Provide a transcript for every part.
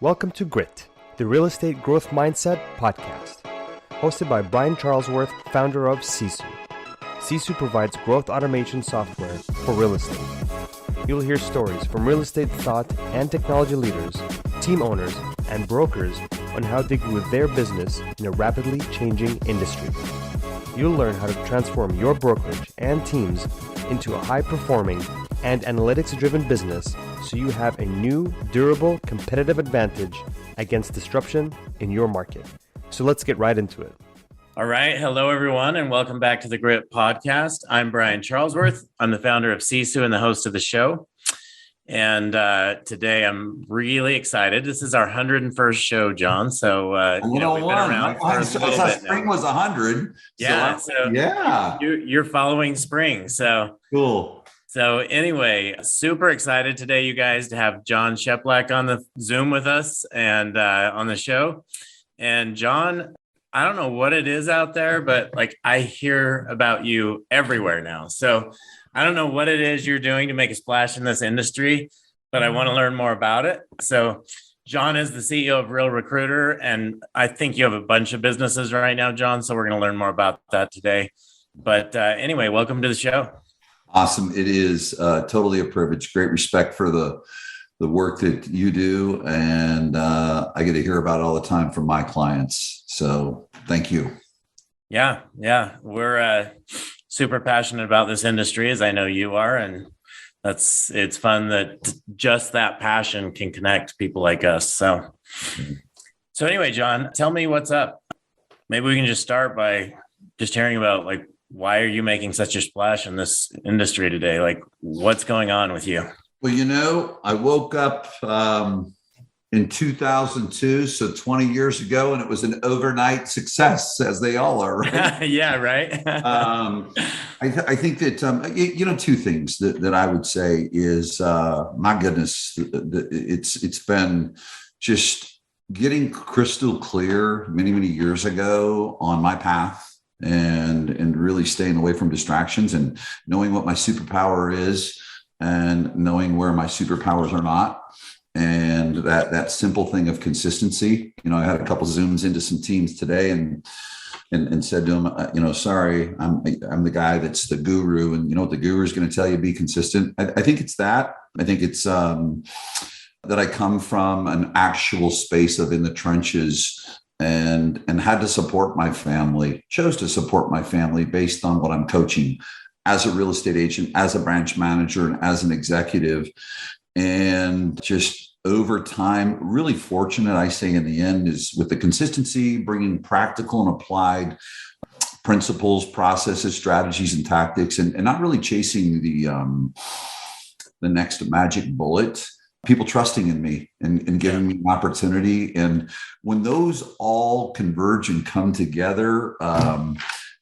Welcome to Grit, the Real Estate Growth Mindset podcast, hosted by Brian Charlesworth, founder of Sisu. Sisu provides growth automation software for real estate. You'll hear stories from real estate thought and technology leaders, team owners, and brokers on how they grew their business in a rapidly changing industry. You'll learn how to transform your brokerage and teams into a high-performing and analytics-driven business so you have a new, durable, competitive advantage against disruption in your market. So let's get right into it. All right. Hello, everyone, and welcome back to the Grit podcast. I'm Brian Charlesworth. I'm the founder of Sisu and the host of the show. And today I'm really excited. This is our 101st show, Jon. So, we've been around for a little bit spring now. Was 100. Yeah. You're following spring. So Cool. So anyway, super excited today, you guys, to have Jon Cheplak on the Zoom with us and on the show. And Jon, I don't know what it is out there, but I hear about you everywhere now. So I don't know what it is you're doing to make a splash in this industry, but I want to learn more about it. So Jon is the CEO of Real Recruiter, and I think you have a bunch of businesses right now, Jon. So we're going to learn more about that today. But anyway, welcome to the show. Awesome. It is totally a privilege. Great respect for the work that you do. And I get to hear about it all the time from my clients. So thank you. Yeah. We're super passionate about this industry, as I know you are. And it's fun that just that passion can connect people like us. So anyway, Jon, tell me what's up. Maybe we can just start by just hearing about why are you making such a splash in this industry today? What's going on with you? Well, I woke up in 2002, so 20 years ago, and it was an overnight success, as they all are, right? Yeah, right. I think that, two things that I would say is, my goodness, it's been just getting crystal clear many, many years ago on my path. And really staying away from distractions and knowing what my superpower is and knowing where my superpowers are not. And that simple thing of consistency. I had a couple Zooms into some teams today and said to them, sorry, I'm the guy that's the guru. And you know what the guru is going to tell you, be consistent. I think it's that. I think it's that I come from an actual space of in the trenches and had to support my family, chose to support my family based on what I'm coaching as a real estate agent, as a branch manager, and as an executive. And just over time, really fortunate, I say in the end, is with the consistency, bringing practical and applied principles, processes, strategies, and tactics, and not really chasing the next magic bullet. People trusting in me and giving me an opportunity. And when those all converge and come together,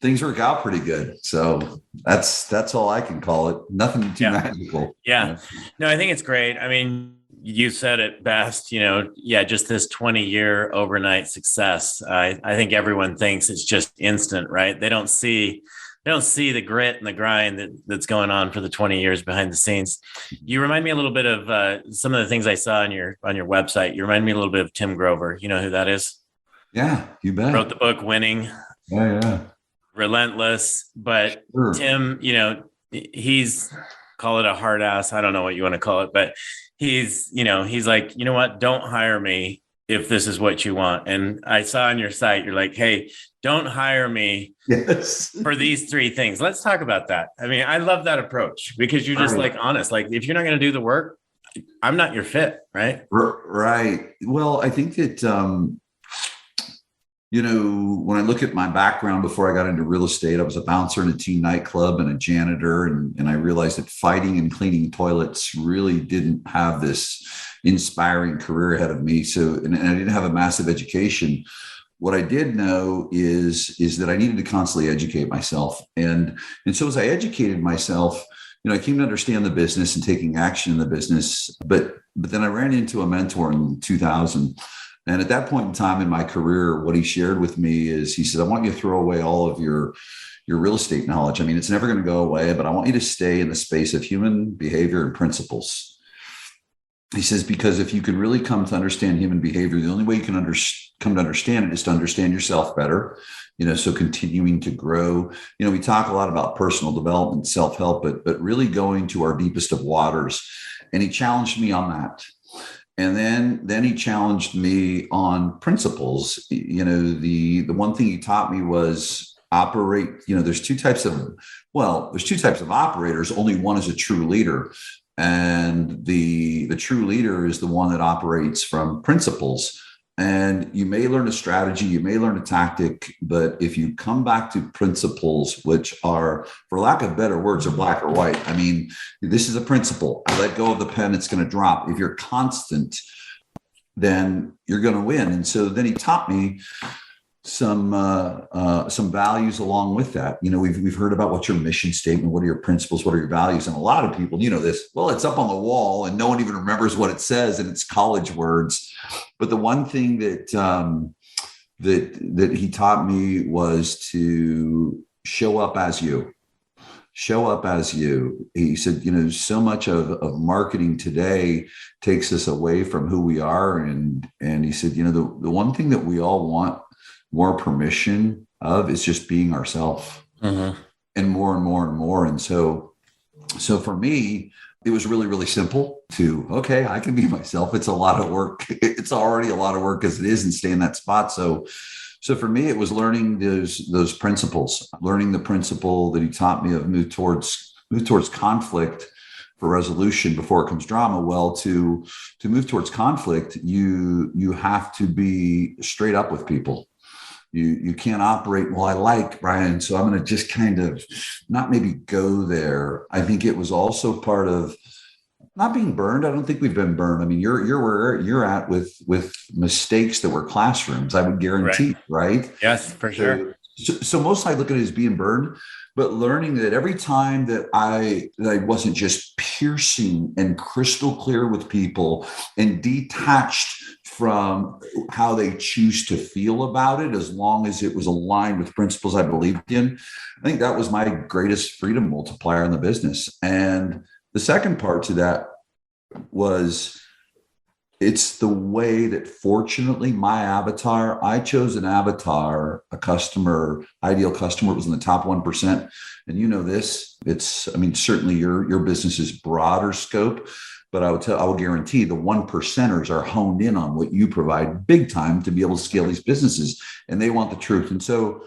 things work out pretty good. So that's all I can call it. Nothing too magical. Yeah. No, I think it's great. I mean, you said it best, just this 20-year overnight success. I think everyone thinks it's just instant, right? They don't see the grit and the grind that's going on for the 20 years behind the scenes. You remind me a little bit of some of the things I saw on your website. You remind me a little bit of Tim Grover. You know who that is? Yeah, you bet. Wrote the book Winning. Yeah. Relentless. But Sure. Tim, he's, call it a hard ass. I don't know what you want to call it, but he's like, you know what? Don't hire me if this is what you want. And I saw on your site, you're like, hey, don't hire me for these three things. Let's talk about that. I mean, I love that approach because you're just honest. If you're not going to do the work, I'm not your fit, right? Right. Well, I think that, when I look at my background before I got into real estate, I was a bouncer in a teen nightclub and a janitor. And I realized that fighting and cleaning toilets really didn't have this inspiring career ahead of me. So, and I didn't have a massive education. What I did know is that I needed to constantly educate myself. And so as I educated myself, I came to understand the business and taking action in the business. But then I ran into a mentor in 2000. And at that point in time in my career, what he shared with me is he said, I want you to throw away all of your real estate knowledge. I mean, it's never going to go away, but I want you to stay in the space of human behavior and principles. he says, because if you can really come to understand human behavior, the only way you can come to understand it is to understand yourself better. So continuing to grow. We talk a lot about personal development, self-help, but really going to our deepest of waters. And he challenged me on that. And then he challenged me on principles. The one thing he taught me was operate. There's two types of operators. Only one is a true leader. And the true leader is the one that operates from principles. And you may learn a strategy, you may learn a tactic, but if you come back to principles, which are, for lack of better words, are black or white. I mean, this is a principle. I let go of the pen, it's going to drop. If you're constant, then you're going to win. And so then he taught me some values along with that. We've heard about what's your mission statement, what are your principles, what are your values, and a lot of people, this. Well, it's up on the wall, and no one even remembers what it says, and it's college words. But the one thing that he taught me was to show up as you. Show up as you. He said, so much of marketing today takes us away from who we are, and he said, the one thing that we all want more permission of is just being ourselves, and more and more and more. And so for me, it was really, really simple okay, I can be myself. It's a lot of work. It's already a lot of work as it is, and stay in that spot. So for me, it was learning those principles, learning the principle that he taught me of move towards conflict for resolution before it comes drama. Well, to move towards conflict, you have to be straight up with people. You can't operate, well, I like Brian, so I'm going to just kind of not maybe go there. I think it was also part of not being burned. I don't think we've been burned. I mean, you're where you're at with mistakes that were classrooms, I would guarantee, right? Yes, for sure. So mostly I look at it as being burned, but learning that every time that I wasn't just piercing and crystal clear with people and detached from how they choose to feel about it, as long as it was aligned with principles I believed in, I think that was my greatest freedom multiplier in the business. And the second part to that was, it's the way that, fortunately, my avatar, I chose an avatar, a customer, ideal customer. It was in the top 1%. And this, certainly your business is broader scope, but I will guarantee the 1%ers are honed in on what you provide big time to be able to scale these businesses, and they want the truth. And so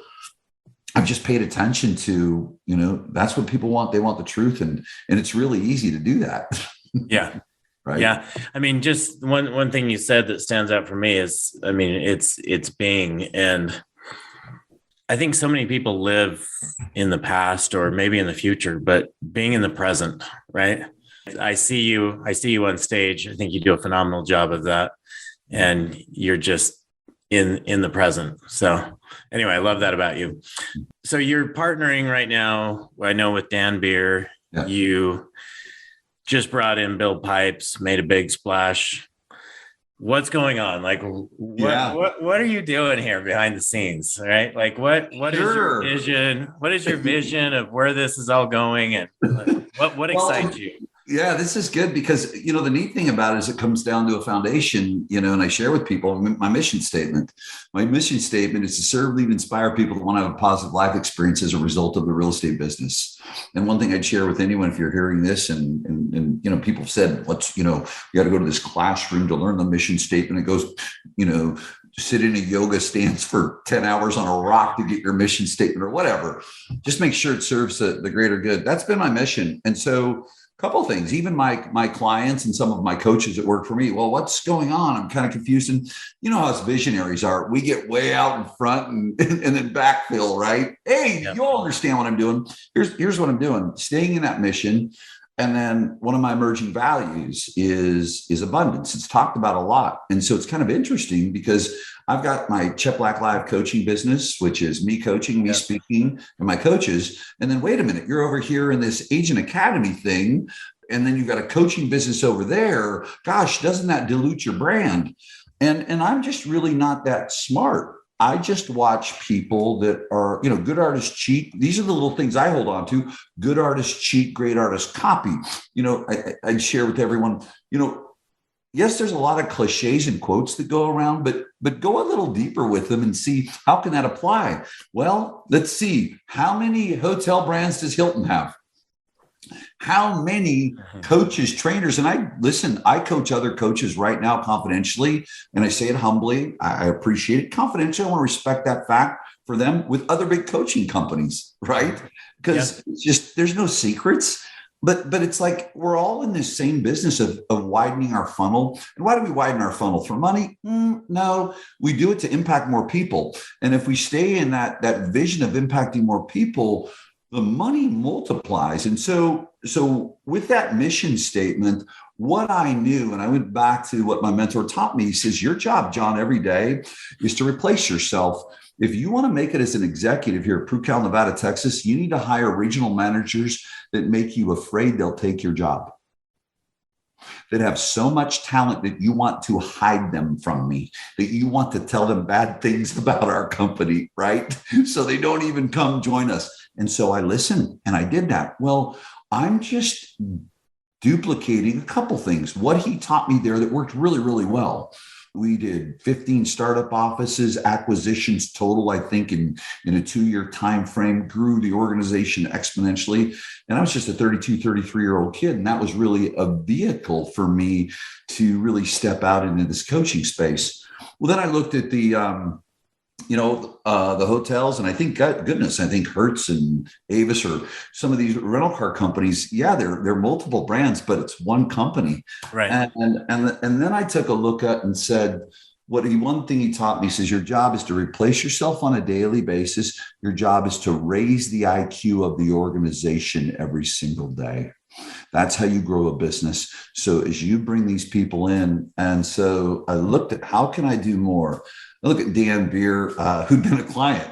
I've just paid attention to, that's what people want. They want the truth. And it's really easy to do that. Yeah. Right. Yeah. Just one thing you said that stands out for me is, it's being, and I think so many people live in the past or maybe in the future, but being in the present, right? I see you on stage. I think you do a phenomenal job of that, and you're just in the present. So anyway, I love that about you. So you're partnering right now, I know, with Dan Beer. Yeah. You just brought in Bill Pipes, made a big splash. What's going on? Like, what are you doing here behind the scenes? Right? Like, what is your vision? What is your vision of where this is all going, and what excites you? Yeah, this is good because, the neat thing about it is it comes down to a foundation, and I share with people my mission statement. My mission statement is to serve, lead, inspire people to want to have a positive life experience as a result of the real estate business. And one thing I'd share with anyone, if you're hearing this and people have said, you got to go to this classroom to learn the mission statement. It goes, sit in a yoga stance for 10 hours on a rock to get your mission statement or whatever. Just make sure it serves the greater good. That's been my mission. And so, couple of things, even my clients and some of my coaches that work for me. Well, what's going on? I'm kind of confused. And you know how us visionaries are. We get way out in front and then backfill, right? Hey, You all understand what I'm doing. Here's what I'm doing. Staying in that mission. And then one of my emerging values is abundance. It's talked about a lot. And so it's kind of interesting because I've got my Cheplak Live coaching business, which is me coaching, me speaking, and my coaches. And then wait a minute, you're over here in this Agent Academy thing. And then you've got a coaching business over there. Gosh, doesn't that dilute your brand? And I'm just really not that smart. I just watch people that are, good artists cheat. These are the little things I hold on to. Good artists cheat, great artists copy. I share with everyone, yes, there's a lot of cliches and quotes that go around, but go a little deeper with them and see how can that apply. Well, let's see. How many hotel brands does Hilton have? How many coaches, trainers, and I coach other coaches right now confidentially, and I say it humbly. I appreciate it confidentially. I want to respect that fact for them with other big coaching companies, right? Because it's just, there's no secrets. But it's like we're all in this same business of widening our funnel. And why do we widen our funnel? For money? No, we do it to impact more people. And if we stay in that vision of impacting more people, the money multiplies. And so with that mission statement, what I knew, and I went back to what my mentor taught me, he says, your job, John, every day is to replace yourself. If you want to make it as an executive here at Prucal, Nevada, Texas, you need to hire regional managers that make you afraid they'll take your job, that have so much talent that you want to hide them from me, that you want to tell them bad things about our company, right? So they don't even come join us. And so I listened and I did that. Well, I'm just duplicating a couple things. What he taught me there that worked really, really well. We did 15 startup offices, acquisitions total, I think, in a 2-year time frame, grew the organization exponentially. And I was just a 32, 33-year-old kid. And that was really a vehicle for me to really step out into this coaching space. Well, then I looked at the hotels, and I think, goodness, I think Hertz and Avis or some of these rental car companies, they're multiple brands, but it's one company. Right. And then I took a look at and said, one thing he taught me says, your job is to replace yourself on a daily basis. Your job is to raise the IQ of the organization every single day. That's how you grow a business. So as you bring these people in, and so I looked at how can I do more? I look at Dan Beer, who'd been a client,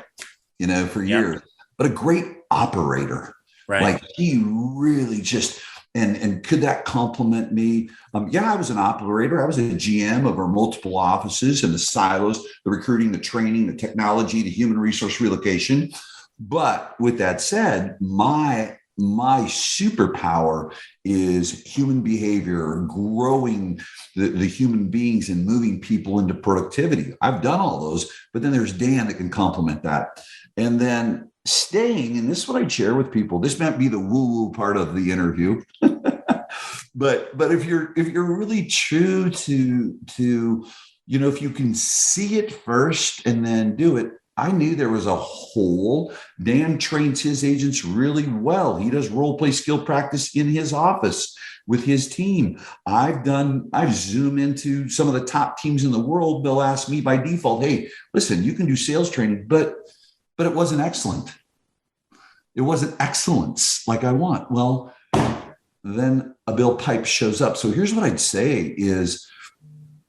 for years, but a great operator. Right. Like he really just, and could that complement me? I was an operator. I was a GM of our multiple offices and the silos, the recruiting, the training, the technology, the human resource relocation. But with that said, my superpower is human behavior, growing the human beings and moving people into productivity. I've done all those, but then there's Dan that can complement that. And then staying, and this is what I share with people, this might be the woo-woo part of the interview. but if you're really true to if you can see it first and then do it, I knew there was a hole. Dan trains his agents really well. He does role play skill practice in his office with his team. I've zoomed into some of the top teams in the world. They'll ask me by default, hey, listen, you can do sales training, but it wasn't excellent. It wasn't excellence like I want. Well, then a Bill Pipe shows up. So here's what I'd say is,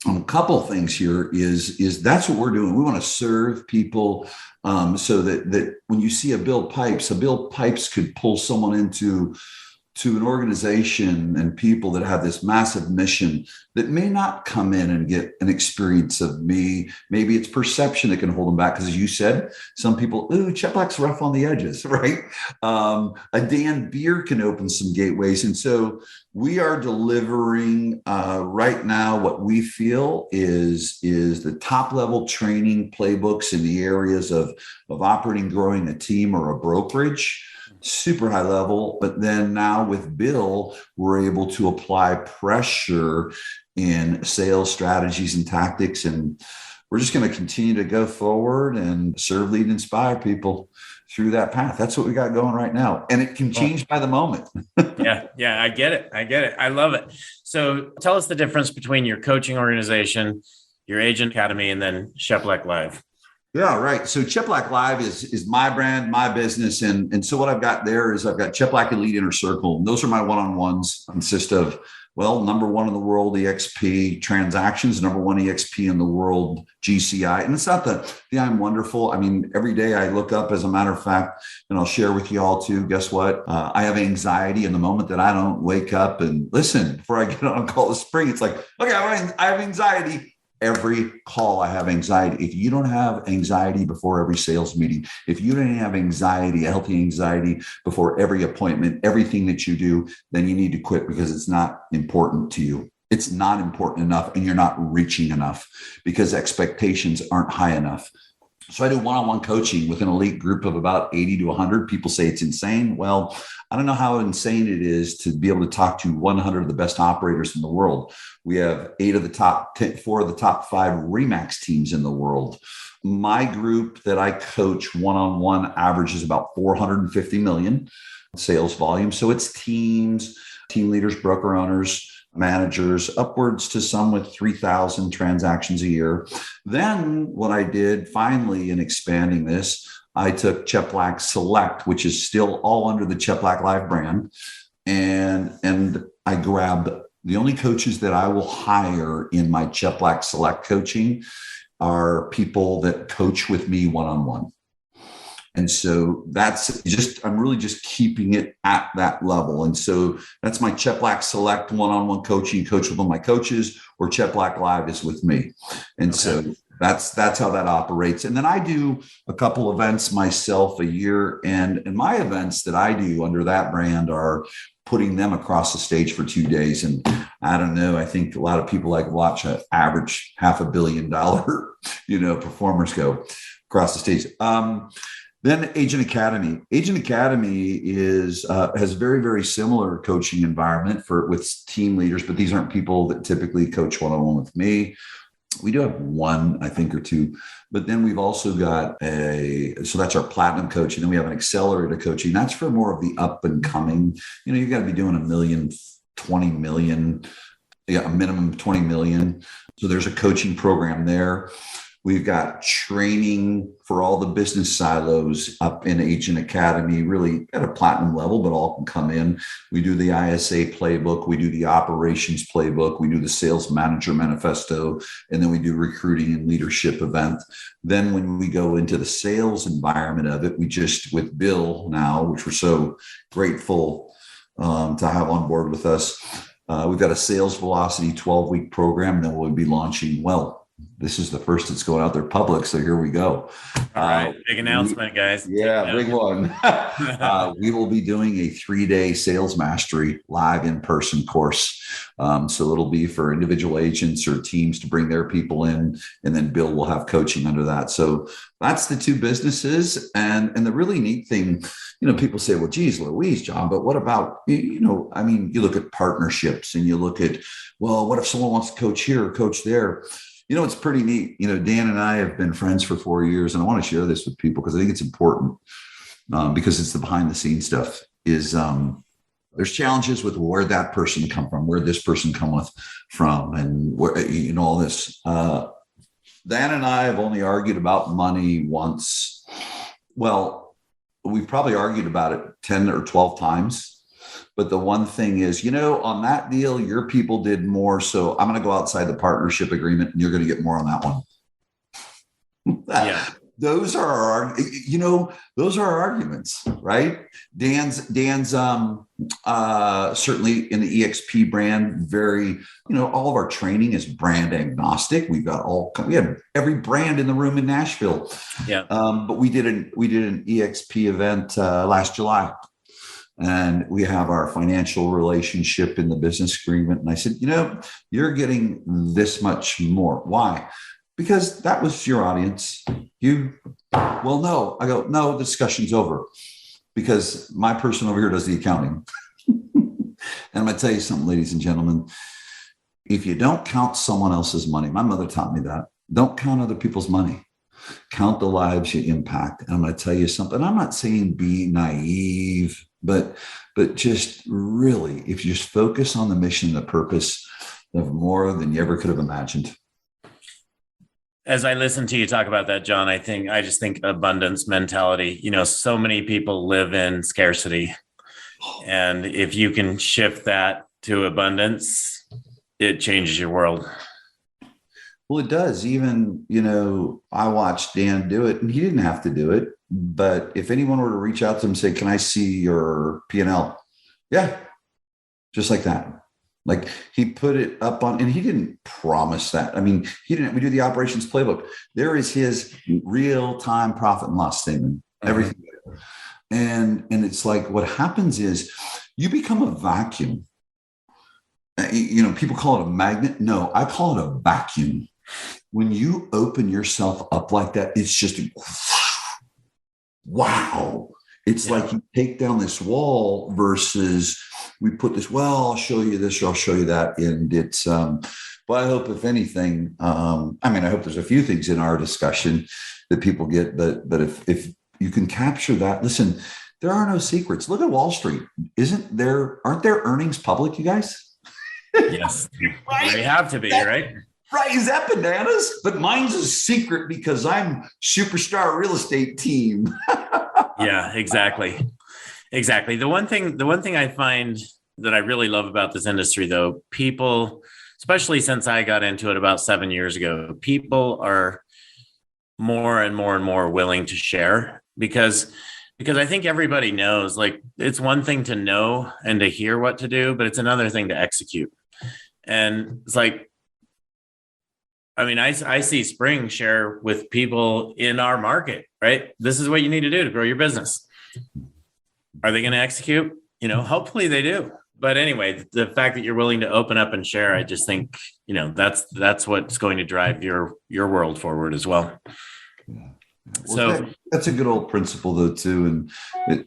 a couple of things here is that's what we're doing. We want to serve people so that when you see a Bill Pipes could pull someone into an organization and people that have this massive mission that may not come in and get an experience of me. Maybe it's perception that can hold them back. Because as you said, some people, Cheplak's rough on the edges, right? A Dan Beer can open some gateways. And so we are delivering right now what we feel is the top level training playbooks in the areas of operating, growing a team or a brokerage. Super high level. But then now with Bill, we're able to apply pressure in sales strategies and tactics. And we're just going to continue to go forward and serve, lead, inspire people through that path. That's what we got going right now. And it can change by the moment. Yeah. I get it. I love it. So tell us the difference between your coaching organization, your agent academy, and then Cheplak Live. Yeah, right. So Cheplak Live is my brand, my business. And so what I've got there is I've got Cheplak Elite Inner Circle. And those are my one-on-ones, consist of, number one in the world, EXP transactions, number one EXP in the world, GCI. And it's not the I'm wonderful. I mean, every day I look up, as a matter of fact, and I'll share with you all too, guess what? I have anxiety in the moment that I don't wake up and listen before I get on a call this spring. It's like, okay, I have anxiety. Every call, I have anxiety. If you don't have anxiety before every sales meeting, if you don't have anxiety, a healthy anxiety before every appointment, everything that you do, then you need to quit because it's not important to you. It's not important enough, and you're not reaching enough because expectations aren't high enough. So I do one-on-one coaching with an elite group of about 80 to 100. People say it's insane. Well, I don't know how insane it is to be able to talk to 100 of the best operators in the world. We have 8 of the top 10, 4 of the top 5 Remax teams in the world. My group that I coach one-on-one averages about 450 million sales volume. So it's teams, team leaders, broker owners, managers, upwards to some with 3,000 transactions a year. Then what I did finally in expanding this, I took Cheplak Select, which is still all under the Cheplak Live brand. And I grabbed the only coaches that I will hire in my Cheplak Select coaching are people that coach with me one-on-one. And so that's just, I'm really just keeping it at that level. And so that's my Cheplak Select one-on-one coaching, coach with one of my coaches, or Cheplak Live is with me. And so that's how that operates. And then I do a couple events myself a year. And my events that I do under that brand are putting them across the stage for 2 days. And I don't know, I think a lot of people like watch an average $500 million, performers go across the stage. Then Agent Academy. Agent Academy is has very, very similar coaching environment with team leaders, but these aren't people that typically coach one-on-one with me. We do have one, I think, or two, but then we've also got so that's our platinum coaching. Then we have an accelerator coaching. That's for more of the up and coming. You've got to be doing a minimum 20 million. So there's a coaching program there. We've got training for all the business silos up in Agent Academy, really at a platinum level, but all can come in. We do the ISA playbook. We do the operations playbook. We do the sales manager manifesto. And then we do recruiting and leadership event. Then when we go into the sales environment of it, we just, with Bill now, which we're so grateful to have on board with us, we've got a sales velocity 12-week program that we'll be launching. This is the first that's going out there public. So here we go. All right. Big announcement, guys. Yeah, big one. We will be doing a 3-day sales mastery live in-person course. So it'll be for individual agents or teams to bring their people in. And then Bill will have coaching under that. So that's the two businesses. And the really neat thing, people say, well, geez, Louise, John, but what about, you look at partnerships and you look at, well, what if someone wants to coach here or coach there? It's pretty neat. Dan and I have been friends for 4 years, and I want to share this with people because I think it's important because it's the behind the scenes stuff there's challenges with where that person come from, where this person come from, and where, all this. Dan and I have only argued about money once. Well, we've probably argued about it 10 or 12 times. But the one thing is, on that deal, your people did more. So I'm going to go outside the partnership agreement and you're going to get more on that one. Yeah. Those are our arguments, right? Dan's certainly in the EXP brand, very, all of our training is brand agnostic. We had every brand in the room in Nashville. Yeah. But we did an EXP event last July. And we have our financial relationship in the business agreement. And I said, you're getting this much more. Why? Because that was your audience. No. I go, no, the discussion's over. Because my person over here does the accounting. And I'm going to tell you something, ladies and gentlemen. If you don't count someone else's money, my mother taught me that. Don't count other people's money. Count the lives you impact. And I'm going to tell you something. I'm not saying be naive. But just really, if you just focus on the mission, the purpose of more than you ever could have imagined. As I listen to you talk about that, John, I just think abundance mentality. So many people live in scarcity. And if you can shift that to abundance, it changes your world. Well, it does. Even, I watched Dan do it and he didn't have to do it. But if anyone were to reach out to him and say, can I see your P&L? Yeah, just like that. Like he put it up on, and he didn't promise that. We do the operations playbook. There is his real-time profit and loss statement, everything. And it's like what happens is you become a vacuum. People call it a magnet. No, I call it a vacuum. When you open yourself up like that, it's just wow. It's like you take down this wall versus we put this, well, I'll show you this or I'll show you that. And it's, but I hope if anything, I hope there's a few things in our discussion that people get, but if you can capture that, listen, there are no secrets. Look at Wall Street. Aren't their earnings public, you guys? Yes. Right? They have to be, right? Right. Is that bananas? But mine's a secret because I'm superstar real estate team. Yeah, exactly. Exactly. The one thing I find that I really love about this industry, though, people, especially since I got into it about 7 years ago, people are more and more and more willing to share because I think everybody knows, like, it's one thing to know and to hear what to do, but it's another thing to execute. And it's like, I see Spring share with people in our market, right? This is what you need to do to grow your business. Are they going to execute? Hopefully they do. But anyway, the fact that you're willing to open up and share, I just think, that's what's going to drive your world forward as well. Yeah. Well, that's a good old principle though, too. And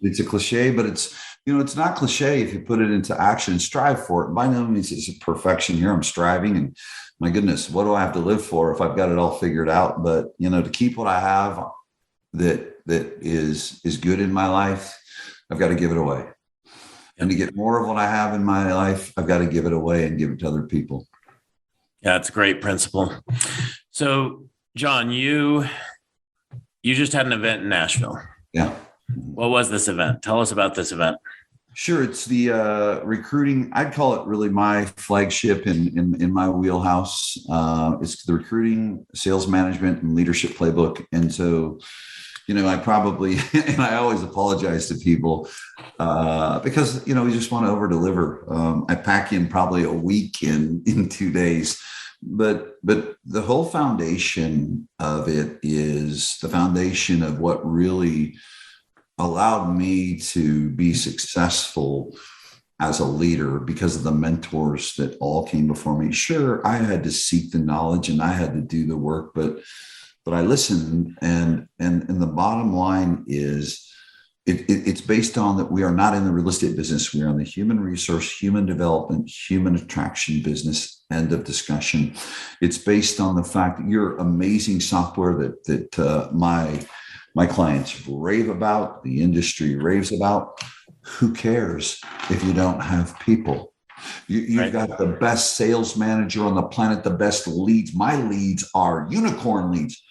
it's a cliche, but it's not cliche if you put it into action and strive for it. By no means is it perfection here. I'm striving, and my goodness, what do I have to live for if I've got it all figured out? But, to keep what I have that is good in my life, I've got to give it away. And to get more of what I have in my life, I've got to give it away and give it to other people. Yeah, it's a great principle. So, Jon, you just had an event in Nashville. Yeah. What was this event? Tell us about this event. Sure. It's the recruiting. I'd call it really my flagship in my wheelhouse. It's the recruiting, sales management, and leadership playbook. And so, I probably, and I always apologize to people because, we just want to over deliver. I pack in probably a week in 2 days. But the whole foundation of it is the foundation of what really allowed me to be successful as a leader because of the mentors that all came before me. Sure, I had to seek the knowledge and I had to do the work, but I listened. And the bottom line is it's based on that we are not in the real estate business. We are in the human resource, human development, human attraction business. End of discussion. It's based on the fact that your amazing software that my clients rave about, the industry raves about. Who cares if you don't have people? You've got the best sales manager on the planet, the best leads. My leads are unicorn leads.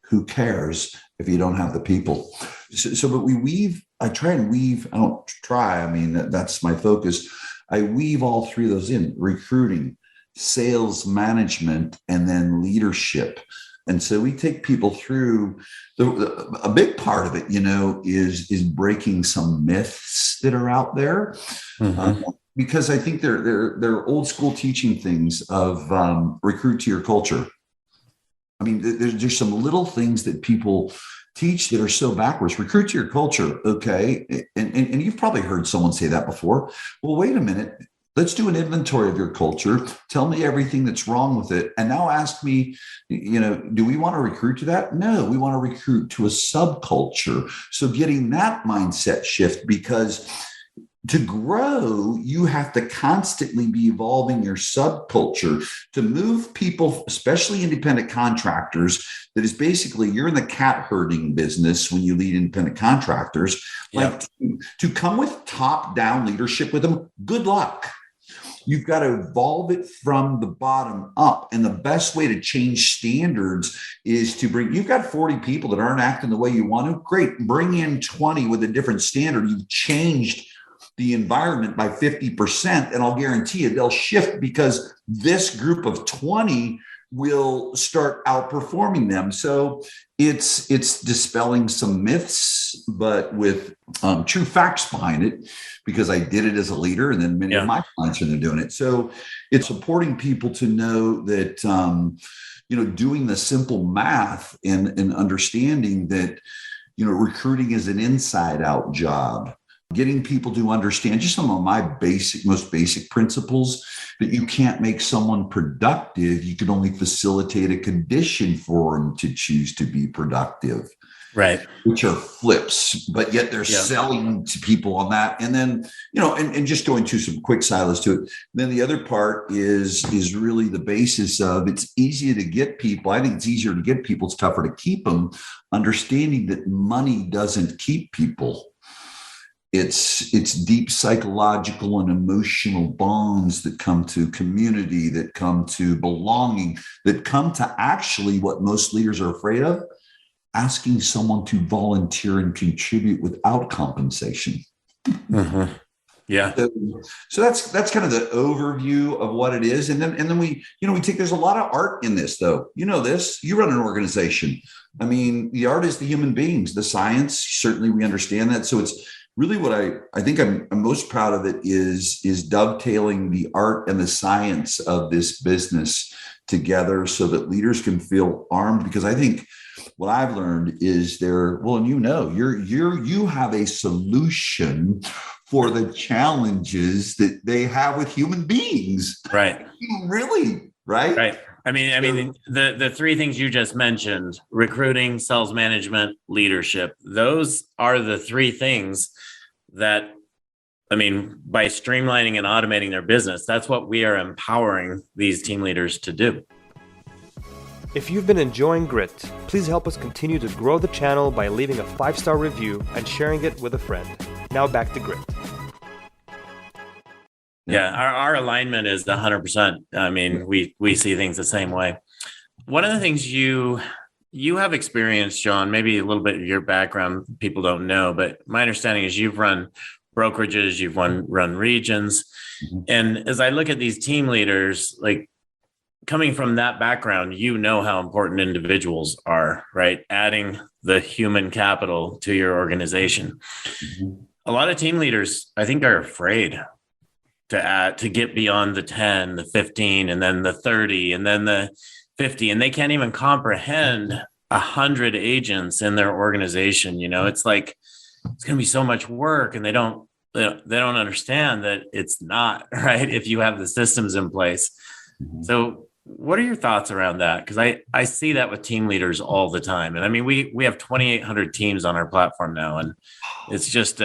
Who cares if you don't have the people? But we weave. I try and weave. I don't try. That's my focus. I weave all three of those in: recruiting, sales management, and then leadership. And so we take people through a big part of it, is breaking some myths that are out there. Mm-hmm. Because I think they're old school teaching things of recruit to your culture. There's some little things that people teach that are so backwards. Recruit to your culture. Okay. And you've probably heard someone say that before. Well, wait a minute. Let's do an inventory of your culture. Tell me everything that's wrong with it. And now ask me, do we want to recruit to that? No, we want to recruit to a subculture. So getting that mindset shift, because to grow, you have to constantly be evolving your subculture to move people, especially independent contractors. That is basically, you're in the cat herding business when you lead independent contractors. Yep. Like to come with top-down leadership with them, good luck. You've got to evolve it from the bottom up. And the best way to change standards is to you've got 40 people that aren't acting the way you want to. Great. Bring in 20 with a different standard. You've changed the environment by 50%. And I'll guarantee you they'll shift because this group of 20 will start outperforming them. So it's dispelling some myths, but with true facts behind it, because I did it as a leader, and then many of my clients are doing it. So it's supporting people to know that, doing the simple math and understanding that, recruiting is an inside out job. getting people to understand just some of my most basic principles, that you can't make someone productive. You can only facilitate a condition for them to choose to be productive. Right. Which are flips, but yet they're selling to people on that. And then, and just going to some quick silos to it. Then the other part is really the basis of, it's easier to get people. I think it's easier to get people. It's tougher to keep them. Understanding that money doesn't keep people. It's deep psychological and emotional bonds that come to community, that come to belonging, that come to actually what most leaders are afraid of, asking someone to volunteer and contribute without compensation. Mm-hmm. Yeah. So that's kind of the overview of what it is. And then we take, there's a lot of art in this though. This, you run an organization. I mean, the art is the human beings, the science, certainly we understand that. So it's really what I think I'm most proud of it is dovetailing the art and the science of this business together so that leaders can feel armed, because I think what I've learned is you have a solution for the challenges that they have with human beings. Right. Really, right? Right. I mean, the three things you just mentioned: recruiting, sales management, leadership. Those are the three things that, by streamlining and automating their business, that's what we are empowering these team leaders to do. If you've been enjoying Grit, please help us continue to grow the channel by leaving a 5-star review and sharing it with a friend. Now back to Grit. Yeah, our alignment is 100%. We see things the same way. One of the things you have experienced, Jon, maybe a little bit of your background people don't know, but my understanding is you've run brokerages, you've run regions. Mm-hmm. And as I look at these team leaders, like coming from that background, how important individuals are, right? Adding the human capital to your organization. Mm-hmm. A lot of team leaders, I think, are afraid to get beyond the 10, the 15, and then the 30, and then the 50, and they can't even comprehend 100 agents in their organization. It's like, it's going to be so much work, and they don't understand that it's not, right, if you have the systems in place. Mm-hmm. So what are your thoughts around that? Because I see that with team leaders all the time. And we have 2,800 teams on our platform now, and it's just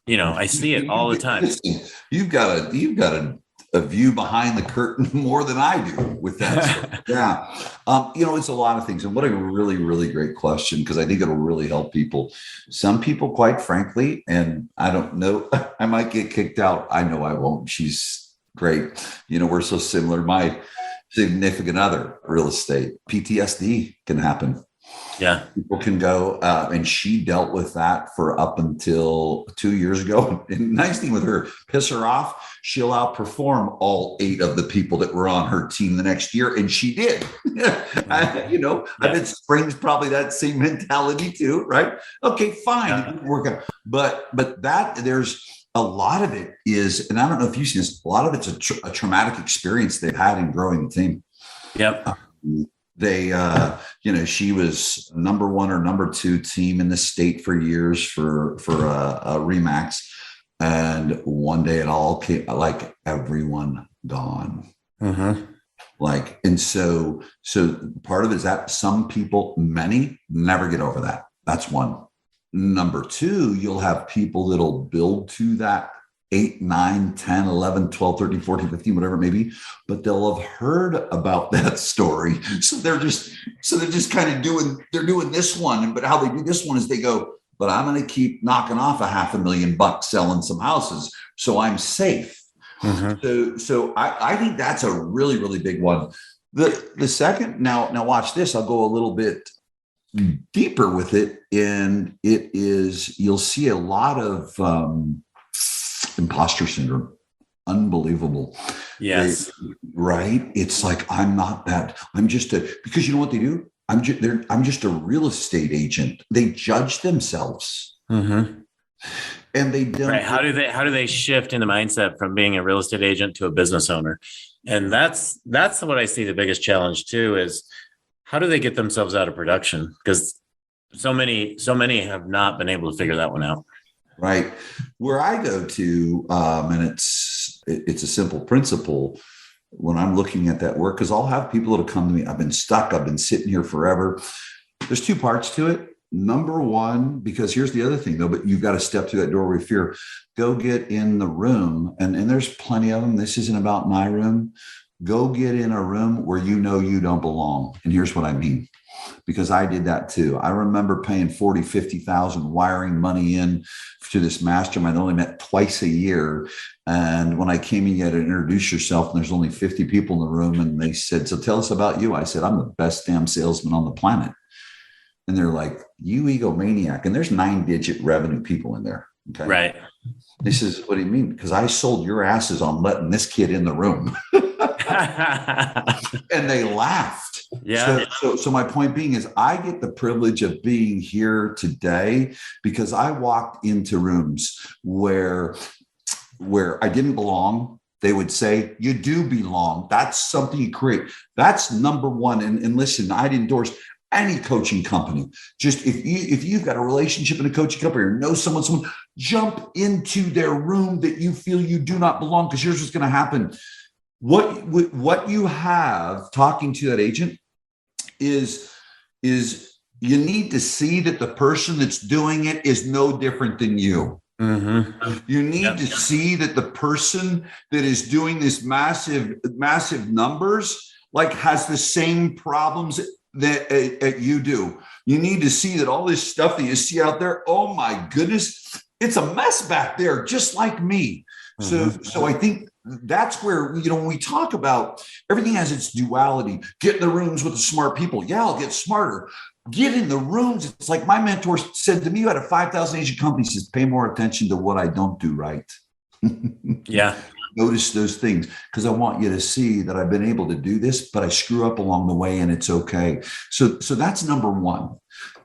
I see it all the time. You've got a view behind the curtain more than I do with that stuff. Yeah. It's a lot of things. And what a really, really great question, because I think it'll really help people. Some people, quite frankly, and I don't know, I might get kicked out. I know I won't. She's great. We're so similar. My significant other, real estate, PTSD can happen. Yeah. People can go, and she dealt with that for up until 2 years ago. And nice thing with her, piss her off, she'll outperform all 8 of the people that were on her team the next year. And she did. I bet Spring's probably that same mentality too, right? Okay, fine. Yeah. Work out. But that there's a lot of it is, and I don't know if you've seen this, a lot of it's a traumatic experience they've had in growing the team. Yep. They, she was number 1 or number 2 team in the state for years for a Remax. And one day it all came, like everyone gone. Mm-hmm. And so part of it is that some people, many never get over that. That's one. Number 2, you'll have people that'll build to that 8, 9, 10, 11, 12, 13, 14, 15, whatever it may be, but they'll have heard about that story. So they're just kind of doing this one. But how they do this one is they go, but I'm going to keep knocking off $500,000 selling some houses, so I'm safe. Mm-hmm. So I think that's a really, really big one. The second, now watch this. I'll go a little bit deeper with it. And it is, you'll see a lot of imposter syndrome. Unbelievable. Yes. Right. It's like, I'm not that. Because you know what they do? I'm just a real estate agent. They judge themselves. Mm-hmm. And they don't. Right. How do they shift in the mindset from being a real estate agent to a business owner? And that's what I see the biggest challenge too, is how do they get themselves out of production? Because so many have not been able to figure that one out. Right. Where I go to, and it's a simple principle when I'm looking at that work, because I'll have people that'll come to me. I've been stuck. I've been sitting here forever. There's two parts to it. Number one, because here's the other thing though, but you've got to step through that doorway of fear. Go get in the room. And there's plenty of them. This isn't about my room. Go get in a room where you know you don't belong. And here's what I mean. Because I did that too. I remember paying 40, 50,000, wiring money in to this mastermind. I only met twice a year. And when I came in, you had to introduce yourself, and there's only 50 people in the room. And they said, so tell us about you. I said, I'm the best damn salesman on the planet. And they're like, you egomaniac. And there's 9-digit revenue people in there. Okay. Right. He says, what do you mean? Because I sold your asses on letting this kid in the room. And they laughed. Yeah. So my point being is I get the privilege of being here today because I walked into rooms where I didn't belong. They would say, you do belong. That's something you create. That's number one. And listen, I'd endorse any coaching company. Just if you've got a relationship in a coaching company or know someone, jump into their room that you feel you do not belong, because here's what's going to happen. What you have talking to that agent is you need to see that the person that's doing it is no different than you. Mm-hmm. You need to see that the person that is doing this massive numbers has the same problems that you do. You need to see that all this stuff that you see out there, oh my goodness, it's a mess back there, just like me. Mm-hmm. So I think that's where, when we talk about everything has its duality. Get in the rooms with the smart people. Yeah, I'll get smarter. Get in the rooms. It's like my mentor said to me, you had a 5,000 agent company, says, pay more attention to what I don't do right. Yeah. Notice those things, because I want you to see that I've been able to do this, but I screw up along the way and it's okay. So that's number one.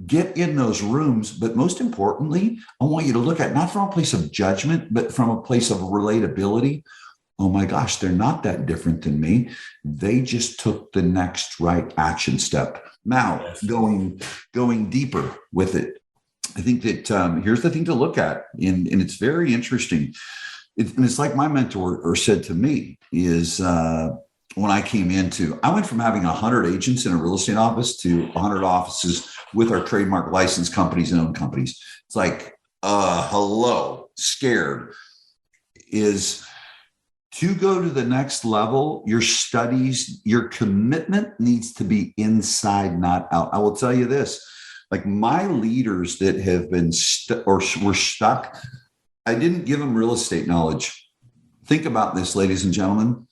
Get in those rooms. But most importantly, I want you to look at not from a place of judgment, but from a place of relatability. Oh my gosh, they're not that different than me. They just took the next right action step. Now, going deeper with it, I think that here's the thing to look at, and it's very interesting. It's like my mentor said to me is when I went from having 100 agents in a real estate office to 100 offices with our trademark licensed companies and owned companies. It's like, hello, scared. Is to go to the next level, your studies, your commitment needs to be inside, not out. I will tell you this, like my leaders that have been were stuck, I didn't give them real estate knowledge. Think about this, ladies and gentlemen.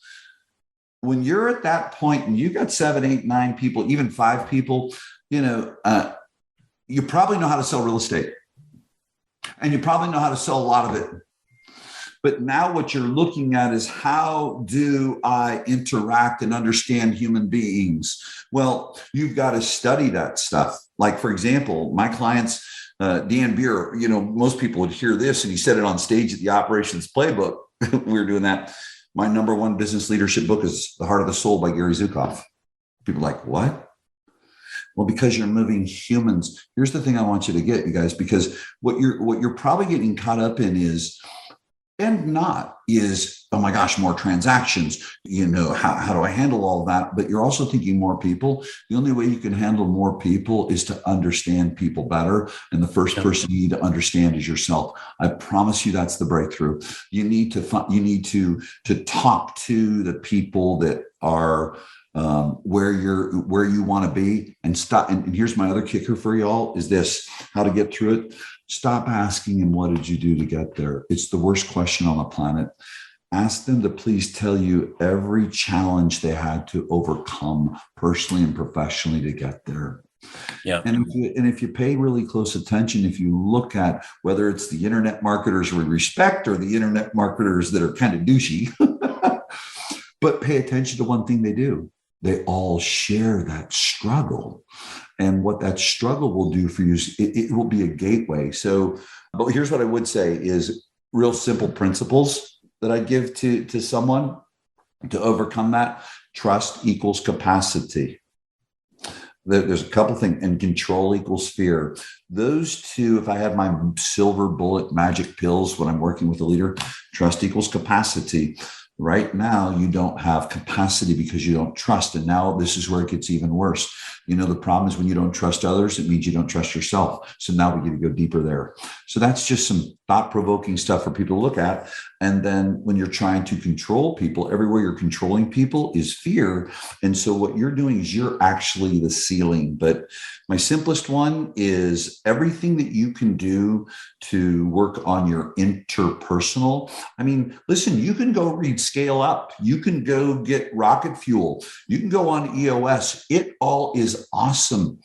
When you're at that point and you got 7, 8, 9 people, even 5 people, you probably know how to sell real estate, and you probably know how to sell a lot of it. But now what you're looking at is, how do I interact and understand human beings? Well, you've got to study that stuff. Like, for example, my clients, Dan Beer, most people would hear this, and he said it on stage at the Operations Playbook. We were doing that. My number one business leadership book is The Heart of the Soul by Gary Zukav. People are like, what? Well, because you're moving humans. Here's the thing I want you to get, you guys, because what you're probably getting caught up in is, oh my gosh, more transactions, how do I handle all that? But you're also thinking more people. The only way you can handle more people is to understand people better. And the first person you need to understand is yourself. I promise you that's the breakthrough. You need to talk to the people that are where you want to be, and stop. And here's my other kicker for y'all is this, how to get through it. Stop asking them, what did you do to get there? It's the worst question on the planet. Ask them to please tell you every challenge they had to overcome personally and professionally to get there. Yeah. And if you pay really close attention, if you look at whether it's the internet marketers we respect or the internet marketers that are kind of douchey, but pay attention to one thing they do. They all share that struggle. And what that struggle will do for you is it will be a gateway. So, but here's what I would say is real simple principles that I give to someone to overcome that. Trust equals capacity. There's a couple things, and control equals fear. Those two, if I had my silver bullet magic pills when I'm working with a leader, trust equals capacity. Right now, you don't have capacity because you don't trust. And now this is where it gets even worse. The problem is when you don't trust others, it means you don't trust yourself. So now we get to go deeper there. So that's just some thought-provoking stuff for people to look at. And then when you're trying to control people, everywhere you're controlling people is fear. And so what you're doing is you're actually the ceiling. But my simplest one is everything that you can do to work on your interpersonal. I mean, listen, you can go read Scale Up. You can go get Rocket Fuel. You can go on EOS. It all is awesome,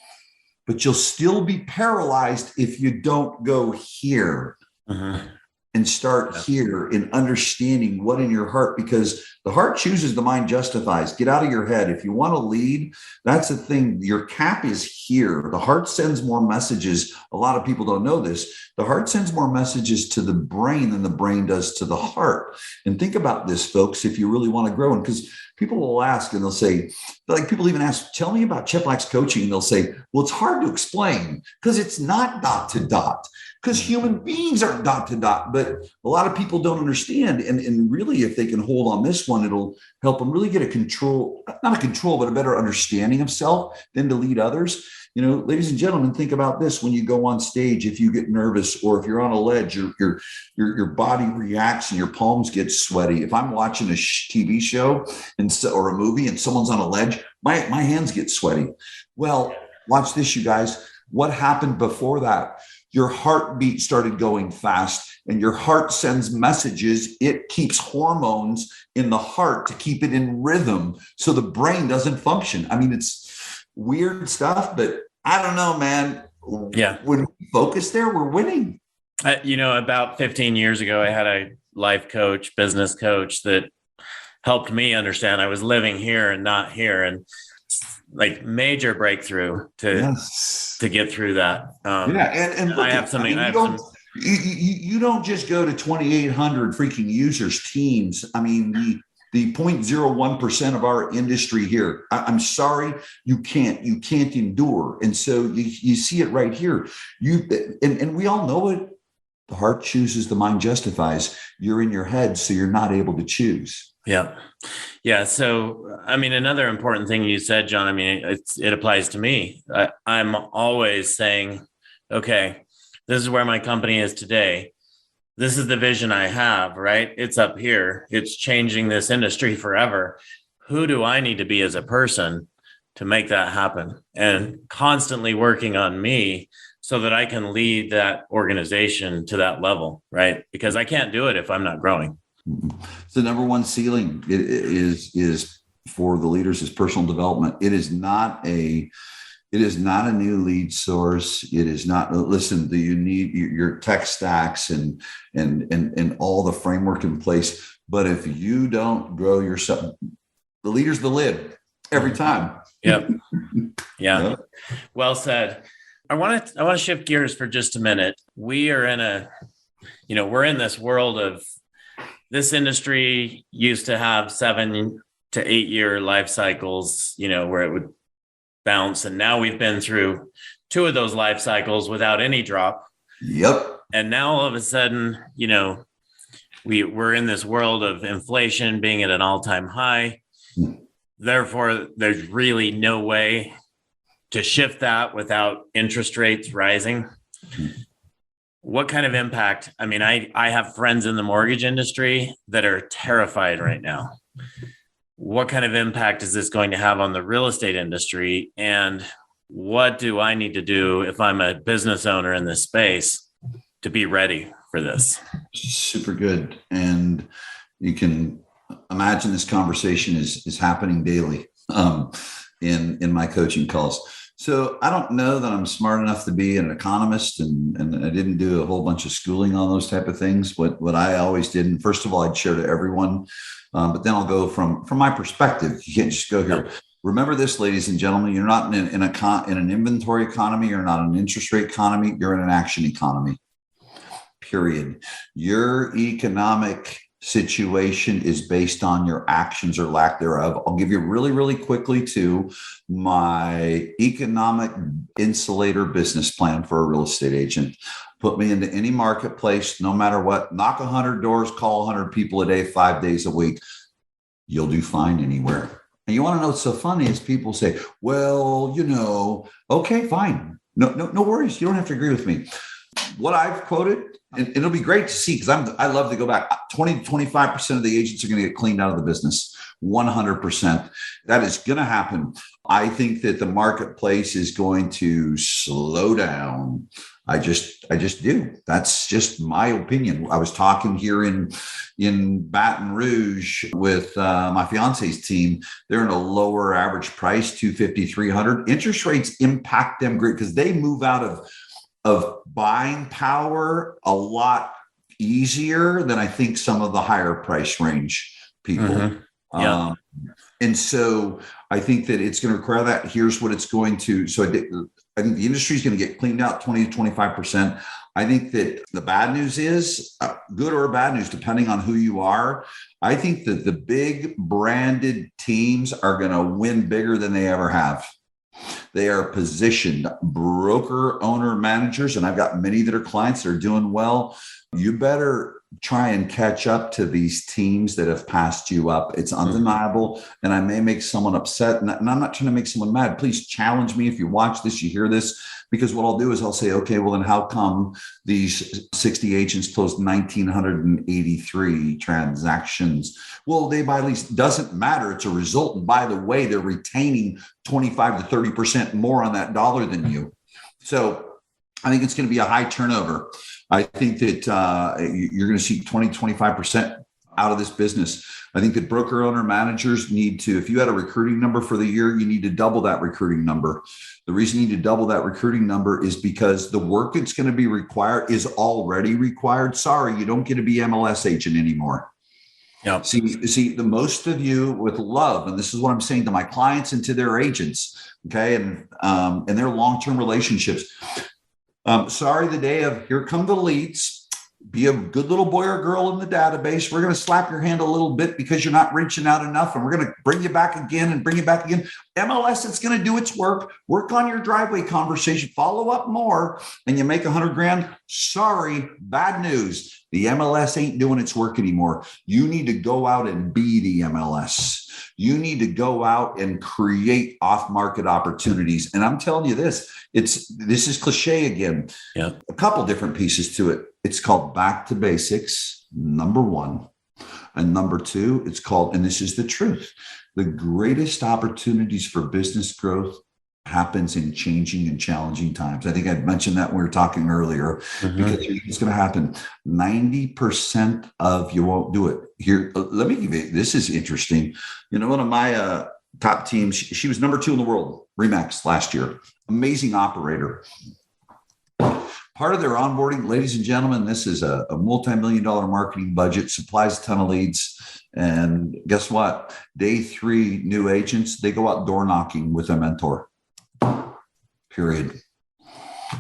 but you'll still be paralyzed if you don't go here. And start here in understanding what in your heart, because the heart chooses, the mind justifies. Get out of your head. If you want to lead, that's the thing. Your cap is here. The heart sends more messages. A lot of people don't know this. The heart sends more messages to the brain than the brain does to the heart. And think about this, folks, if you really want to grow. And because people will ask and they'll say, like people even ask, tell me about Cheplak's coaching. And they'll say, well, it's hard to explain because it's not dot to dot. Because human beings are dot to dot, but a lot of people don't understand. And really, if they can hold on this one, it'll help them really get not a control, but a better understanding of self, then to lead others. Ladies and gentlemen, think about this. When you go on stage, if you get nervous or if you're on a ledge, your body reacts and your palms get sweaty. If I'm watching a TV show or a movie and someone's on a ledge, my hands get sweaty. Well, watch this, you guys. What happened before that? Your heartbeat started going fast, and your heart sends messages. It keeps hormones in the heart to keep it in rhythm so the brain doesn't function. I mean, it's weird stuff, but I don't know, man. Yeah. When we focus there, we're winning. About 15 years ago, I had a life coach, business coach that helped me understand I was living here and not here. And like major breakthrough to get through that. And look, I have something. You don't just go to 2,800 freaking users teams. I mean, the 0.01% of our industry here. I'm sorry, you can't endure. And so you see it right here. And we all know it. The heart chooses, the mind justifies. You're in your head, so you're not able to choose. Yeah. Yeah. So, I mean, another important thing you said, John, I mean, it applies to me. I'm always saying, okay, this is where my company is today. This is the vision I have, right? It's up here. It's changing this industry forever. Who do I need to be as a person to make that happen? And constantly working on me so that I can lead that organization to that level, right? Because I can't do it if I'm not growing. The number one ceiling is for the leaders is personal development. It is not a new lead source. It is not. Listen, you need your tech stacks and all the framework in place. But if you don't grow yourself, the leader's the lid every time. Yep. Yeah. Well said. I want to shift gears for just a minute. We are we're in this world of. This industry used to have 7 to 8 year life cycles, where it would bounce. And now we've been through 2 of those life cycles without any drop. Yep. And now all of a sudden, we're in this world of inflation being at an all-time high. Therefore, there's really no way to shift that without interest rates rising. What kind of impact? I mean, I have friends in the mortgage industry that are terrified right now. What kind of impact is this going to have on the real estate industry? And what do I need to do if I'm a business owner in this space to be ready for this? Super good. And you can imagine this conversation is happening daily in my coaching calls. So I don't know that I'm smart enough to be an economist, and I didn't do a whole bunch of schooling on those type of things. What I always did, and first of all, I'd share to everyone, but then I'll go from my perspective. You can't just go here. Remember this, ladies and gentlemen, you're not in an inventory economy. You're not an interest rate economy. You're in an action economy, period. Your economic situation is based on your actions or lack thereof. I'll give you really, really quickly to my economic insulator business plan for a real estate agent. Put me into any marketplace, no matter what, knock 100 doors, call 100 people a day, 5 days a week. You'll do fine anywhere. And you want to know what's so funny is people say, well, okay, fine. No worries. You don't have to agree with me. What I've quoted, and it'll be great to see because I love to go back. 20 to 25% of the agents are going to get cleaned out of the business. 100%. That is going to happen. I think that the marketplace is going to slow down. I just do. That's just my opinion. I was talking here in Baton Rouge with my fiance's team. They're in a lower average price, 250, 300. Interest rates impact them great because they move out of buying power a lot easier than I think some of the higher price range people. Mm-hmm. Yeah. And so I think that it's going to require that. Here's what it's going to. So I think the industry is going to get cleaned out 20 to 25%. I think that the bad news is good or bad news, depending on who you are. I think that the big branded teams are going to win bigger than they ever have. They are positioned broker, owner, managers, and I've got many that are clients that are doing well. You better try and catch up to these teams that have passed you up. It's undeniable. And I may make someone upset. And I'm not trying to make someone mad. Please challenge me if you watch this, you hear this, because what I'll do is I'll say, okay, well, then how come these 60 agents closed 1,983 transactions? Well, they by least doesn't matter. It's a result. And by the way, they're retaining 25 to 30% more on that dollar than you. So I think it's going to be a high turnover. I think that you're going to see 20, 25% out of this business. I think that broker owner managers need to, if you had a recruiting number for the year, you need to double that recruiting number. The reason you need to double that recruiting number is because the work that's going to be required is already required. Sorry, you don't get to be MLS agent anymore. Yeah. See, the most of you with love, and this is what I'm saying to my clients and to their agents, okay, and their long-term relationships. Sorry, the day of here come the leads. Be a good little boy or girl in the database. We're going to slap your hand a little bit because you're not reaching out enough, and we're going to bring you back again and bring you back again. MLS, it's going to do its work. Work on your driveway conversation. Follow up more, and you make $100,000. Sorry, bad news. The MLS ain't doing its work anymore. You need to go out and be the MLS. You need to go out and create off-market opportunities. And I'm telling you this is cliche again. Yeah. A couple different pieces to it. It's called back to basics, number one. And number two, it's called, and this is the truth, the greatest opportunities for business growth happens in changing and challenging times. I think I'd mentioned that when we were talking earlier, because it's going to happen. 90% of you won't do it. Here, let me give you, this is interesting. One of my top teams, she was number 2 in the world, Remax last year. Amazing operator. Part of their onboarding, ladies and gentlemen, this is a multi-million-dollar marketing budget, supplies a ton of leads. And guess what? Day 3, new agents, they go out door knocking with a mentor. Period.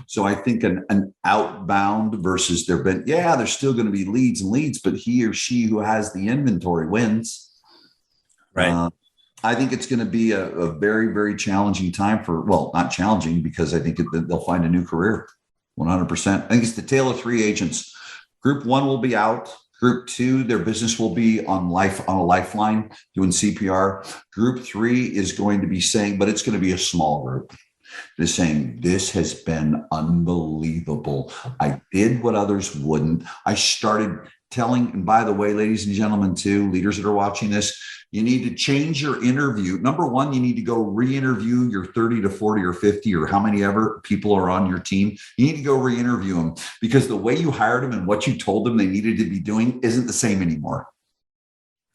So I think an outbound versus there's still going to be leads, but he or she who has the inventory wins. Right. I think it's going to be a very, very challenging time not challenging because I think they'll find a new career. 100%. I think it's the tale of 3 agents. Group 1 will be out. Group 2, their business will be on a lifeline doing CPR. Group 3 is going to be saying, but it's going to be a small group. They're saying, this has been unbelievable. I did what others wouldn't. I started telling, and by the way, ladies and gentlemen, too, leaders that are watching this, you need to change your interview. Number 1, you need to go re-interview your 30 to 40 or 50 or how many ever people are on your team. You need to go re-interview them because the way you hired them and what you told them they needed to be doing isn't the same anymore.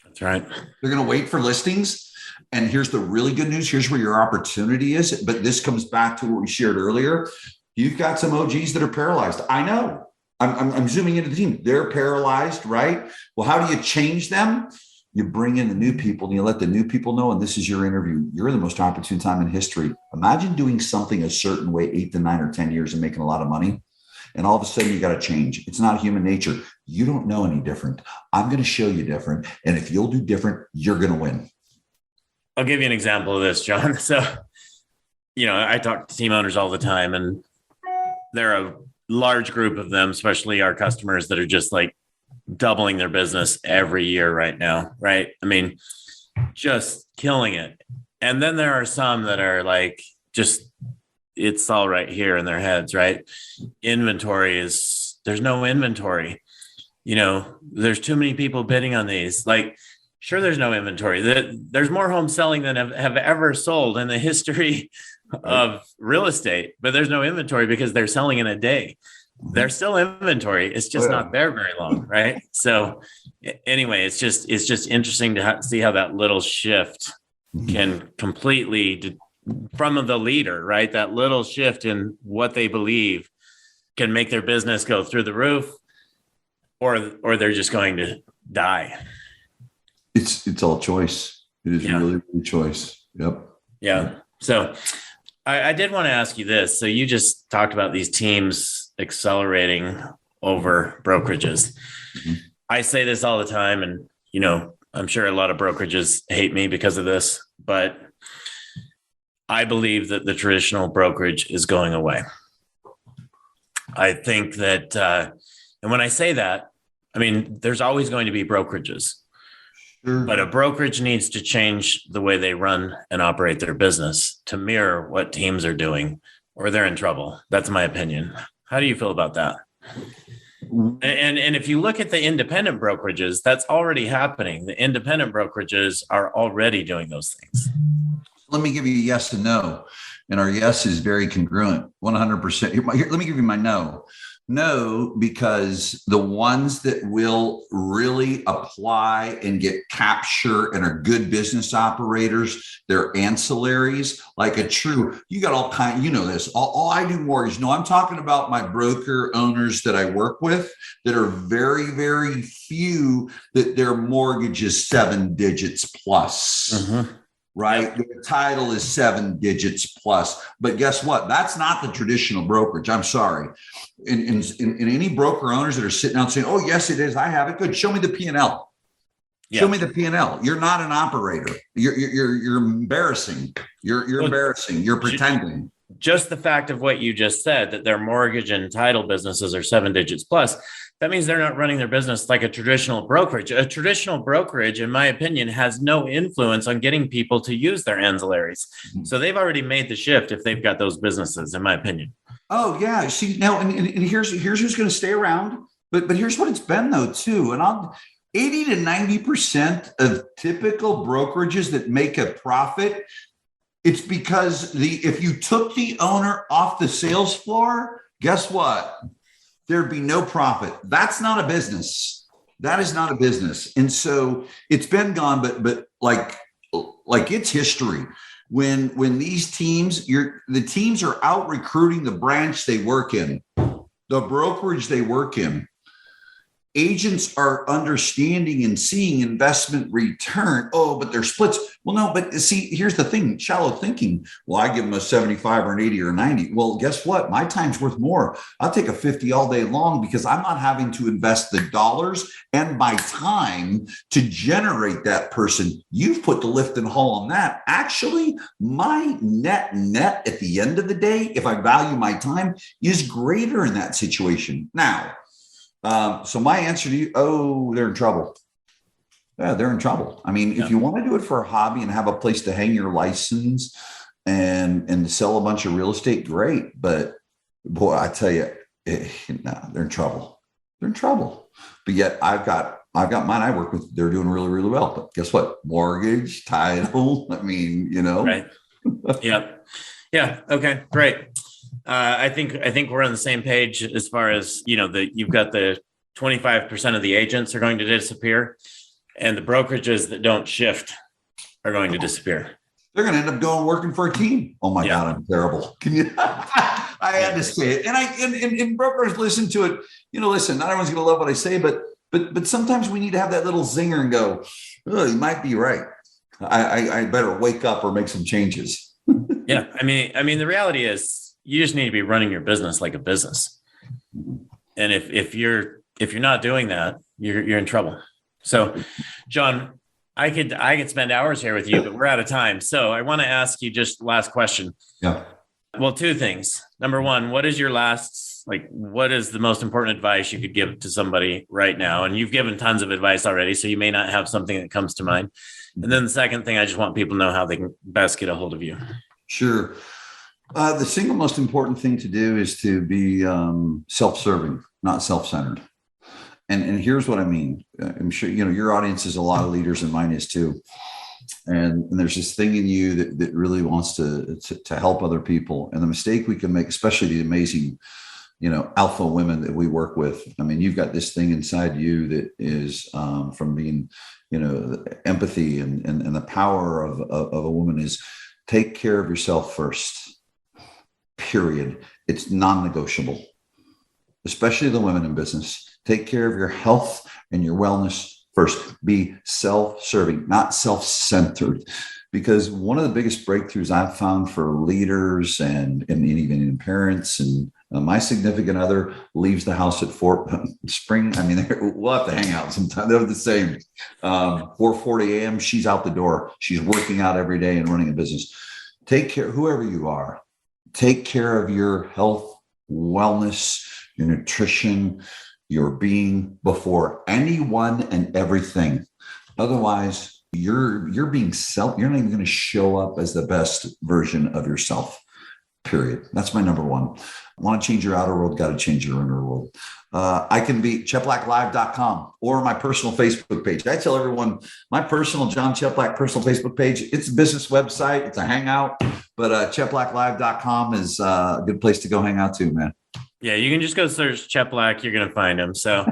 That's right. They're going to wait for listings. And here's the really good news. Here's where your opportunity is. But this comes back to what we shared earlier. You've got some OGs that are paralyzed. I know. I'm zooming into the team. They're paralyzed, right? Well, how do you change them? You bring in the new people and you let the new people know, and this is your interview. You're in the most opportune time in history. Imagine doing something a certain way 8 to 9 or 10 years and making a lot of money. And all of a sudden you got to change. It's not human nature. You don't know any different. I'm going to show you different. And if you'll do different, you're going to win. I'll give you an example of this, John. So, I talk to team owners all the time, and there are a large group of them, especially our customers, that are just like doubling their business every year right now. Right. I mean, just killing it. And then there are some that are like, just, it's all right here in their heads, right? There's no inventory. There's too many people bidding on these. Like, sure, there's no inventory. There's more homes selling than have ever sold in the history of real estate, but there's no inventory because they're selling in a day. There's still inventory. It's just not there very long, right? So anyway, it's just interesting to see how that little shift can completely, from the leader, right? That little shift in what they believe can make their business go through the roof, or they're just going to die. It's all choice. It is really choice. Yep. Yeah. So I did want to ask you this. So you just talked about these teams accelerating over brokerages. Mm-hmm. I say this all the time, and, I'm sure a lot of brokerages hate me because of this, but I believe that the traditional brokerage is going away. I think that, and when I say that, I mean, there's always going to be brokerages. Sure. But a brokerage needs to change the way they run and operate their business to mirror what teams are doing, or they're in trouble. That's my opinion. How do you feel about that? And if you look at the independent brokerages, that's already happening. The independent brokerages are already doing those things. Let me give you a yes and no. And our yes is very congruent, 100%. Here, let me give you my no. No, because the ones that will really apply and get capture and are good business operators, they're ancillaries, like you got all kind, this, all I do mortgage. No, I'm talking about my broker owners that I work with that are very, very few that their mortgage is 7 digits plus. Mm-hmm. Right? The title is 7 digits plus. But guess what? That's not the traditional brokerage. I'm sorry. In any broker owners that are sitting out saying, oh, yes, it is. I have it. Good. Show me the P&L. Yeah. Show me the P&L. You're not an operator. You're embarrassing. You're embarrassing. You're pretending. Just the fact of what you just said, that their mortgage and title businesses are 7 digits plus, that means they're not running their business like a traditional brokerage. A traditional brokerage, in my opinion, has no influence on getting people to use their ancillaries. Mm-hmm. So they've already made the shift if they've got those businesses, in my opinion. Oh, yeah. See, now, and here's who's going to stay around. But here's what it's been, though, too. And 80 to 90% of typical brokerages that make a profit, it's because if you took the owner off the sales floor, guess what? There'd be no profit. That's not a business. That is not a business. And so it's been gone, but like it's history. When these teams, the teams are out recruiting the branch they work in, the brokerage they work in. Agents are understanding and seeing investment return. Oh, but they're splits. Well, no, but see, here's the thing, shallow thinking. Well, I give them a 75 or an 80 or 90. Well, guess what? My time's worth more. I'll take a 50 all day long because I'm not having to invest the dollars and my time to generate that person. You've put the lift and haul on that. Actually, my net at the end of the day, if I value my time, is greater in that situation. Now, so my answer to you, they're in trouble. Yeah, they're in trouble. I mean, if you want to do it for a hobby and have a place to hang your license and sell a bunch of real estate, great. But boy, I tell you, they're in trouble. They're in trouble. But yet I've got mine I work with. They're doing really, really well. But guess what? Mortgage, title. I mean, Right. Yep. Yeah. Okay. Great. I think we're on the same page as far as, you've got the 25% of the agents are going to disappear, and the brokerages that don't shift are going to disappear. They're going to end up working for a team. Oh my God, I'm terrible. Can you? I had to say it, and brokers listen to it. Listen, not everyone's going to love what I say, but sometimes we need to have that little zinger and go, oh, you might be right. I better wake up or make some changes. Yeah, I mean, the reality is, you just need to be running your business like a business. And if you're not doing that, you're in trouble. So, John, I could spend hours here with you, but we're out of time. So I want to ask you just last question. Yeah. Well, two things. Number one, what is what is the most important advice you could give to somebody right now? And you've given tons of advice already, so you may not have something that comes to mind. And then the second thing, I just want people to know how they can best get a hold of you. Sure. The single most important thing to do is to be self-serving, not self-centered. And here's what I mean. I'm sure, your audience is a lot of leaders, and mine is too. And there's this thing in you that really wants to help other people. And the mistake we can make, especially the amazing, alpha women that we work with. I mean, you've got this thing inside you that is from being, empathy and the power of a woman is take care of yourself first, period. It's non-negotiable, especially the women in business. Take care of your health and your wellness first. Be self-serving, not self-centered. Because one of the biggest breakthroughs I've found for leaders and even in parents, and my significant other leaves the house at spring. I mean, we'll have to hang out sometime. They're the same. 4:40 a.m. She's out the door. She's working out every day and running a business. Take care, whoever you are. Take care of your health, wellness, your nutrition, your being before anyone and everything. Otherwise, you're being you're not even going to show up as the best version of yourself, period. That's my number one. Want to change your outer world, got to change your inner world. I can be cheplaklive.com or my personal Facebook page. I tell everyone my personal Jon Cheplak personal Facebook page, it's a business website. It's a hangout, but cheplaklive.com is a good place to go hang out too, man. Yeah, you can just go search Cheplak. You're going to find him. So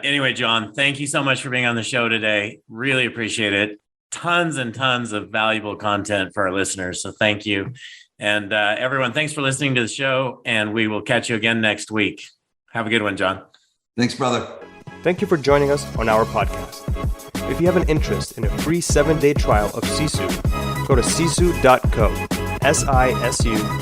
anyway, John, thank you so much for being on the show today. Really appreciate it. Tons and tons of valuable content for our listeners. So thank you. And everyone, thanks for listening to the show. And we will catch you again next week. Have a good one, John. Thanks, brother. Thank you for joining us on our podcast. If you have an interest in a free 7-day trial of Sisu, go to sisu.co, sisu.co.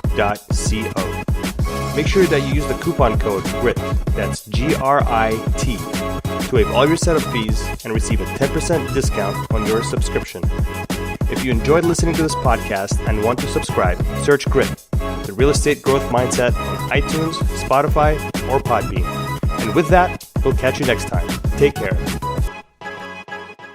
Make sure that you use the coupon code GRIT, that's GRIT, to waive all your setup fees and receive a 10% discount on your subscription. If you enjoyed listening to this podcast and want to subscribe, search GRIT, the Real Estate Growth Mindset, on iTunes, Spotify, or Podbean. And with that, we'll catch you next time. Take care.